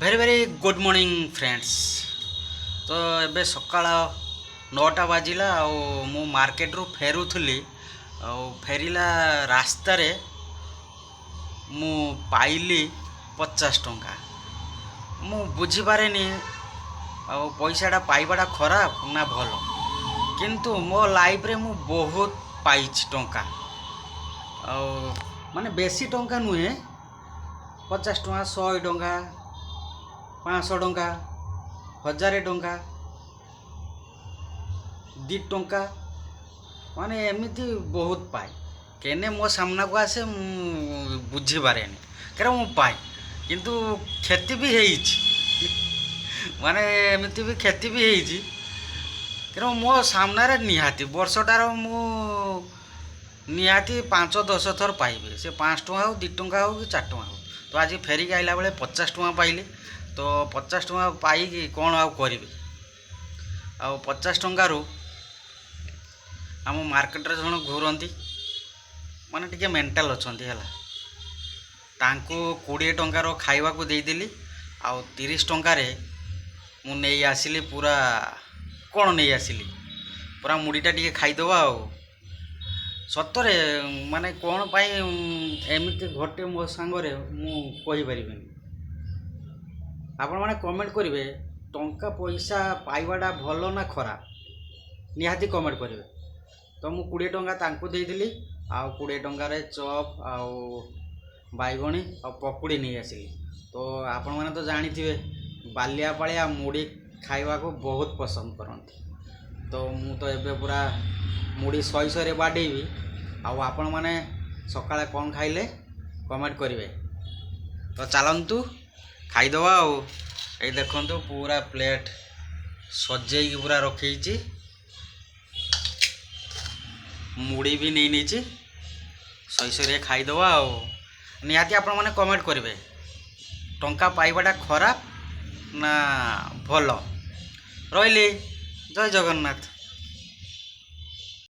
Very very good morning friends. ତ ଏବେ ସକାଳ 9ଟା ବାଜିଲା ଆଉ ମୁଁ ମାର୍କେଟରୁ ଫେରୁଥିଲି। ଆଉ ଫେରିଲା ରାସ୍ତାରେ ମୁଁ ପାଇଲି 50 ଟଙ୍କା। ମୁଁ ବୁଝିପାରେନି ଆଉ ପଇସାଟା ପାଇବାଟା ଖରାପ ନା ଭଲ, କିନ୍ତୁ ମୋ ଲାଇଫ୍ରେ ମୁଁ ବହୁତ ପାଇଛି ଟଙ୍କା। ଆଉ ମାନେ ବେଶୀ ଟଙ୍କା ନୁହେଁ, 50 ଟଙ୍କା, 100 ଟଙ୍କା, 500 ଟଙ୍କା, 1000 ଟଙ୍କା, 2 ଟଙ୍କା, ମାନେ ଏମିତି ବହୁତ ପାଏ। କେନେ ମୋ ସାମ୍ନାକୁ ଆସେ ମୁଁ ବୁଝିପାରେନି, କାରଣ ମୁଁ ପାଏ, କିନ୍ତୁ କ୍ଷତି ବି ହେଇଛି। ମାନେ ଏମିତି ବି କ୍ଷତି ବି ହେଇଛି, କାରଣ ମୋ ସାମ୍ନାରେ ନିହାତି ବର୍ଷଟାର ମୁଁ ନିହାତି 5-10 ଥର ପାଇବି। ସେ 5 ଟଙ୍କା ହେଉ, 2 ଟଙ୍କା ହେଉ କି 4 ଟଙ୍କା ହେଉ। ତ ଆଜି ଫେରିକି ଆଇଲା ବେଳେ 50 ଟଙ୍କା ପାଇଲି। ତ 50 ଟଙ୍କା ପାଇକି କ'ଣ ଆଉ କରିବି। ଆଉ 50 ଟଙ୍କାରୁ ଆମ ମାର୍କେଟରେ ଜଣେ ଘୁରନ୍ତି, ମାନେ ଟିକେ ମେଣ୍ଟାଲ ଅଛନ୍ତି ହେଲା, ତାଙ୍କୁ 20 ଟଙ୍କାର ଖାଇବାକୁ ଦେଇଦେଲି। ଆଉ 30 ଟଙ୍କାରେ ମୁଁ ନେଇ ଆସିଲି ପୁରା, କ'ଣ ନେଇ ଆସିଲି, ପୁରା ମୁଢ଼ିଟା ଟିକେ ଖାଇଦେବା। ଆଉ ସତରେ ମାନେ କ'ଣ ପାଇଁ ଏମିତି ଘଟେ ମୋ ସାଙ୍ଗରେ ମୁଁ କହିପାରିବିନି। ଆପଣମାନେ କମେଣ୍ଟ କରିବେ, ଟଙ୍କା ପଇସା ପାଇବାଟା ଭଲ ନା ଖରାପ, ନିହାତି କମେଣ୍ଟ କରିବେ। ତ ମୁଁ 20 ଟଙ୍କା ତାଙ୍କୁ ଦେଇଥିଲି, ଆଉ 20 ଟଙ୍କାରେ ଚପ୍ ଆଉ ବାଇଗଣୀ ଆଉ ପକୁଡ଼ି ନେଇ ଆସିଲି। ତ ଆପଣମାନେ ତ ଜାଣିଥିବେ, ବାଲିଆପାଳିଆ ମୁଢ଼ି ଖାଇବାକୁ ବହୁତ ପସନ୍ଦ କରନ୍ତି। ତ ମୁଁ ତ ଏବେ ପୁରା ମୁଢ଼ି ଶହେ ବାଡ଼େଇବି। ଆଉ ଆପଣମାନେ ସକାଳେ କ'ଣ ଖାଇଲେ କମେଣ୍ଟ କରିବେ। ତ ଚାଲନ୍ତୁ ଖାଇଦେବା। ଆଉ ଏଇ ଦେଖନ୍ତୁ ପୁରା ପ୍ଲେଟ୍ ସଜେଇକି ପୁରା ରଖେଇଛି, ମୁଢ଼ି ବି ନେଇଛି, ଶହେ ଖାଇଦେବା। ଆଉ ନିହାତି ଆପଣମାନେ କମେଣ୍ଟ କରିବେ, ଟଙ୍କା ପାଇବାଟା ଖରାପ ନା ଭଲ। ରହିଲି, ଜୟ ଜଗନ୍ନାଥ।